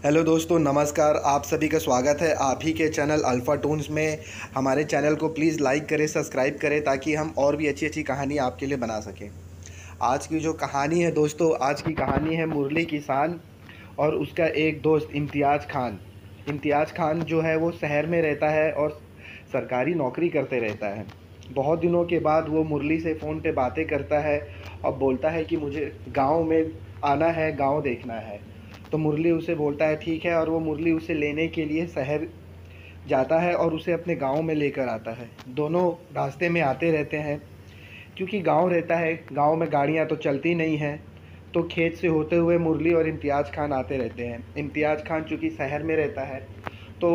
Hello दोस्तों, नमस्कार। आप सभी का स्वागत है आप ही के चैनल अल्फ़ा टून्स में। हमारे चैनल को प्लीज़ लाइक करें, सब्सक्राइब करें ताकि हम और भी अच्छी अच्छी कहानी आपके लिए बना सकें। आज की जो कहानी है दोस्तों, आज की कहानी है मुरली किसान और उसका एक दोस्त इम्तियाज़ खान। इम्तियाज़ खान जो है वो शहर में रहता है और सरकारी नौकरी करते रहता है। बहुत दिनों के बाद वो मुरली से फ़ोन पे बातें करता है और बोलता है कि मुझे गाँव में आना है, गाँव देखना है। तो मुरली उसे बोलता है ठीक है, और वो मुरली उसे लेने के लिए शहर जाता है और उसे अपने गांव में लेकर आता है। दोनों रास्ते में आते रहते हैं, क्योंकि गांव रहता है, गांव में गाड़ियां तो चलती नहीं हैं। तो खेत से होते हुए मुरली और इम्तियाज़ खान आते रहते हैं। इम्तियाज़ खान चूँकि शहर में रहता है तो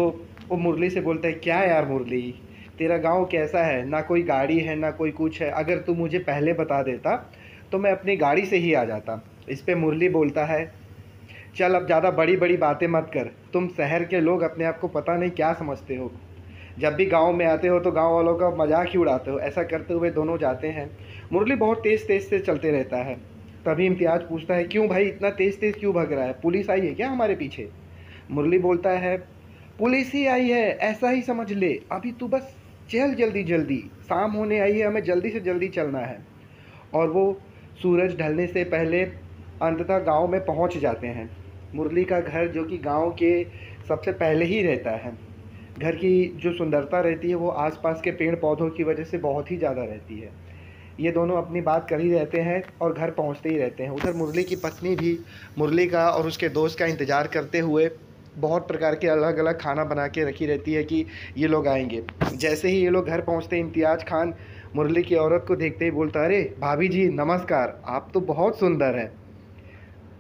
वो मुरली से बोलता है, क्या यार मुरली, तेरा गांव कैसा है? ना कोई गाड़ी है ना कोई कुछ है। अगर तू मुझे पहले बता देता तो मैं अपनी गाड़ी से ही आ जाता। इस पे मुरली बोलता है, चल अब ज़्यादा बड़ी बड़ी बातें मत कर। तुम शहर के लोग अपने आप को पता नहीं क्या समझते हो। जब भी गांव में आते हो तो गांव वालों का मजाक ही उड़ाते हो। ऐसा करते हुए दोनों जाते हैं। मुरली बहुत तेज़ तेज़ से चलते रहता है। तभी इम्तियाज़ पूछता है, क्यों भाई इतना तेज़ तेज़ क्यों भाग रहा है? पुलिस आई है क्या हमारे पीछे? मुरली बोलता है, पुलिस ही आई है ऐसा ही समझ ले। अभी तू बस चल जल्दी जल्दी, शाम होने आई है, हमें जल्दी से जल्दी चलना है। और वो सूरज ढलने से पहले अंततः गांव में पहुंच जाते हैं। मुरली का घर जो कि गांव के सबसे पहले ही रहता है। घर की जो सुंदरता रहती है वो आसपास के पेड़ पौधों की वजह से बहुत ही ज़्यादा रहती है। ये दोनों अपनी बात कर ही रहते हैं और घर पहुंचते ही रहते हैं। उधर मुरली की पत्नी भी मुरली का और उसके दोस्त का इंतज़ार करते हुए बहुत प्रकार के अलग अलग खाना बना के रखी रहती है कि ये लोग आएंगे। जैसे ही ये लोग घर पहुंचते, इम्तियाज़ खान मुरली की औरत को देखते ही बोलता है, अरे भाभी जी नमस्कार, आप तो बहुत सुंदर हैं।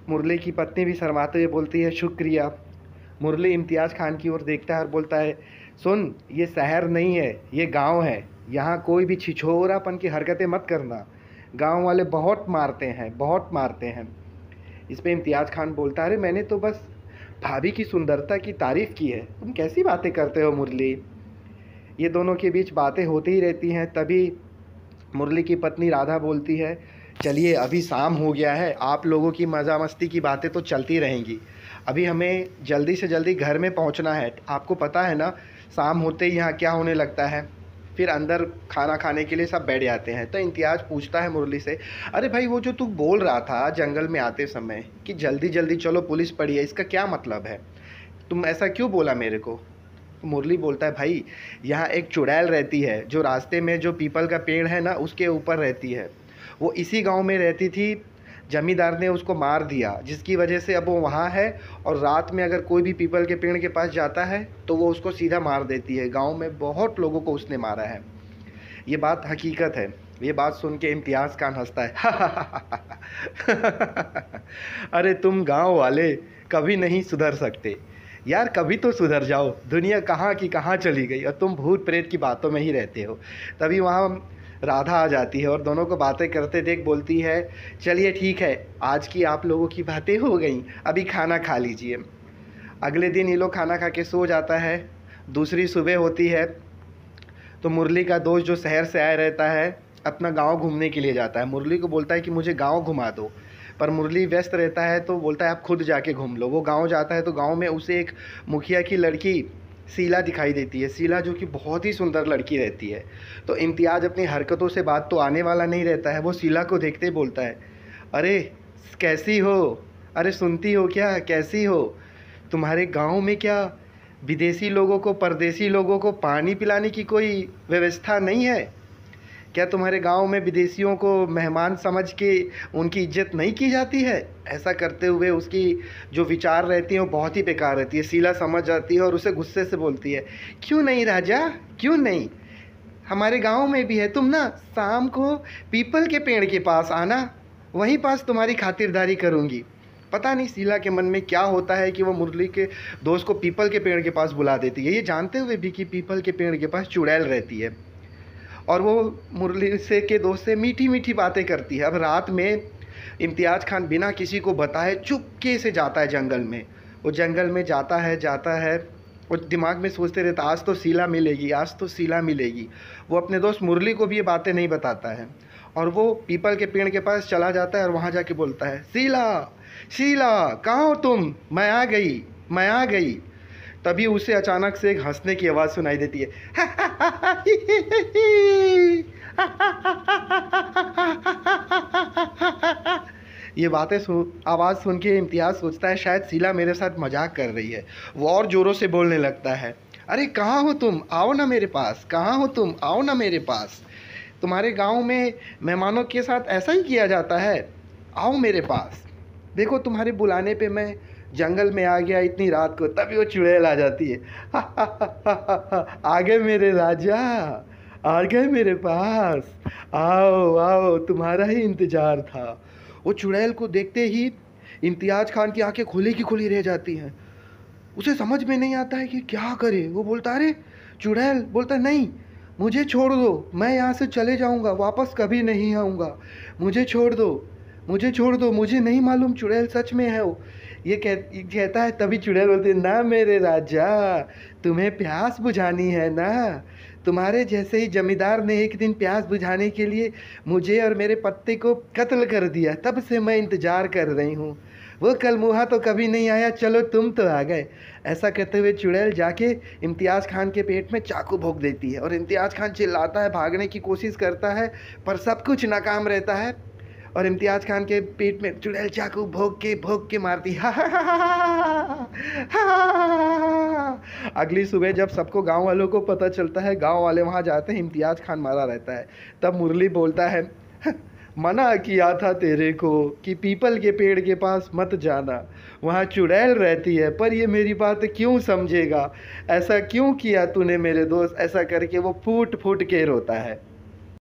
मुरली की पत्नी भी शर्माते हुए बोलती है, शुक्रिया। मुरली इम्तियाज़ खान की ओर देखता है और बोलता है, सुन, ये शहर नहीं है, ये गांव है। यहाँ कोई भी छिछोरापन की हरकतें मत करना। गांव वाले बहुत मारते हैं, बहुत मारते हैं। इस पे इम्तियाज़ खान बोलता है, अरे मैंने तो बस भाभी की सुंदरता की तारीफ़ की है, तुम कैसी बातें करते हो मुरली। ये दोनों के बीच बातें होती ही रहती हैं। तभी मुरली की पत्नी राधा बोलती है, चलिए अभी शाम हो गया है, आप लोगों की मज़ा मस्ती की बातें तो चलती रहेंगी। अभी हमें जल्दी से जल्दी घर में पहुंचना है। आपको पता है ना, शाम होते ही यहाँ क्या होने लगता है। फिर अंदर खाना खाने के लिए सब बैठ जाते हैं। तो इम्तियाज़ पूछता है मुरली से, अरे भाई वो जो तू बोल रहा था जंगल में आते समय कि जल्दी जल्दी चलो पुलिस पड़ी है, इसका क्या मतलब है? तुम ऐसा क्यों बोला मेरे को? मुरली बोलता है, भाई यहाँ एक चुड़ैल रहती है जो रास्ते में जो पीपल का पेड़ है ना उसके ऊपर रहती है। वो इसी गांव में रहती थी, जमींदार ने उसको मार दिया, जिसकी वजह से अब वो वहाँ है। और रात में अगर कोई भी पीपल के पेड़ के पास जाता है तो वो उसको सीधा मार देती है। गांव में बहुत लोगों को उसने मारा है। ये बात हकीकत है। ये बात सुन के इम्तियाज़ खान हंसता है। अरे तुम गांव वाले कभी नहीं सुधर सकते यार, कभी तो सुधर जाओ। दुनिया कहाँ की कहाँ चली गई और तुम भूत प्रेत की बातों में ही रहते हो। तभी वहाँ राधा आ जाती है और दोनों को बातें करते देख बोलती है, चलिए ठीक है, आज की आप लोगों की बातें हो गई, अभी खाना खा लीजिए। अगले दिन ये लोग खाना खा के सो जाता है। दूसरी सुबह होती है तो मुरली का दोस्त जो शहर से आया रहता है अपना गांव घूमने के लिए जाता है। मुरली को बोलता है कि मुझे गांव घुमा दो, पर मुरली व्यस्त रहता है तो बोलता है आप खुद जाके घूम लो। वो गांव जाता है तो गांव में उसे एक मुखिया की लड़की शीला दिखाई देती है। शीला जो कि बहुत ही सुंदर लड़की रहती है। तो इम्तियाज़ अपनी हरकतों से बात तो आने वाला नहीं रहता है। वो शीला को देखते ही बोलता है, अरे कैसी हो? अरे सुनती हो क्या, कैसी हो? तुम्हारे गांव में क्या विदेशी लोगों को, परदेसी लोगों को पानी पिलाने की कोई व्यवस्था नहीं है? क्या तुम्हारे गांव में विदेशियों को मेहमान समझ के उनकी इज्जत नहीं की जाती है? ऐसा करते हुए उसकी जो विचार रहती हैं वो बहुत ही बेकार रहती है। शीला समझ जाती है और उसे गुस्से से बोलती है, क्यों नहीं राजा, क्यों नहीं? हमारे गांव में भी है। तुम ना शाम को पीपल के पेड़ के पास आना, वहीं पास तुम्हारी खातिरदारी करूंगी। पता नहीं शीला के मन में क्या होता है कि वो मुरली के दोस्त को पीपल के पेड़ के पास बुला देती है, ये जानते हुए भी कि पीपल के पेड़ के पास चुड़ैल रहती है। और वो मुरली से के दोस्त से मीठी मीठी बातें करती है। अब रात में इम्तियाज़ खान बिना किसी को बताए चुपके से जाता है जंगल में। वो जंगल में जाता है और दिमाग में सोचते रहता, आज तो शीला मिलेगी, आज तो शीला मिलेगी। वो अपने दोस्त मुरली को भी ये बातें नहीं बताता है। और वो पीपल के पेड़ के पास चला जाता है और वहाँ जाके बोलता है, शीला, शीला कहाँ हो तुम? मैं आ गई। मैं आ गई। तभी उसे अचानक से एक हंसने की आवाज़ सुनाई देती है। ये बातें आवाज़ सुन के इम्तियाज़ सोचता है शायद शीला मेरे साथ मजाक कर रही है। वो और ज़ोरों से बोलने लगता है, अरे कहाँ हो तुम, आओ ना मेरे पास, कहाँ हो तुम, आओ ना मेरे पास। तुम्हारे गांव में मेहमानों के साथ ऐसा ही किया जाता है, आओ मेरे पास। देखो तुम्हारे बुलाने पे मैं जंगल में आ गया इतनी रात को। तभी वो चुड़ैल आ जाती है। आ गए मेरे राजा, आ गए मेरे पास, आओ आओ, तुम्हारा ही इंतज़ार था। वो चुड़ैल को देखते ही इम्तियाज़ खान की आंखें खुली की खुली रह जाती हैं। उसे समझ में नहीं आता है कि क्या करे। वो बोलता, अरे चुड़ैल बोलता, नहीं मुझे छोड़ दो, मैं यहाँ से चले जाऊँगा, वापस कभी नहीं आऊँगा, मुझे छोड़ दो, मुझे छोड़ दो, मुझे नहीं मालूम चुड़ैल सच में है वो। ये कहता है। तभी चुड़ैल बोलती है, ना मेरे राजा, तुम्हें प्यास बुझानी है ना। तुम्हारे जैसे ही जमींदार ने एक दिन प्यास बुझाने के लिए मुझे और मेरे पत्ते को कत्ल कर दिया, तब से मैं इंतज़ार कर रही हूँ। वो कलमुहा तो कभी नहीं आया, चलो तुम तो आ गए। ऐसा कहते हुए चुड़ैल जाके इम्तियाज़ खान के पेट में चाकू भोंक देती है और इम्तियाज़ खान चिल्लाता है, भागने की कोशिश करता है, पर सब कुछ नाकाम रहता है और इम्तियाज़ खान के पेट में चुड़ैल चाकू भोंक के मारती है। अगली सुबह जब सबको, गांव वालों को पता चलता है, गांव वाले वहां जाते हैं, इम्तियाज़ खान मारा रहता है। तब मुरली बोलता है, मना किया था तेरे को कि पीपल के पेड़ के पास मत जाना, वहाँ चुड़ैल रहती है, पर ये मेरी बात क्यों समझेगा, ऐसा क्यों किया तूने मेरे दोस्त। ऐसा करके वो फूट फूट के रोता है।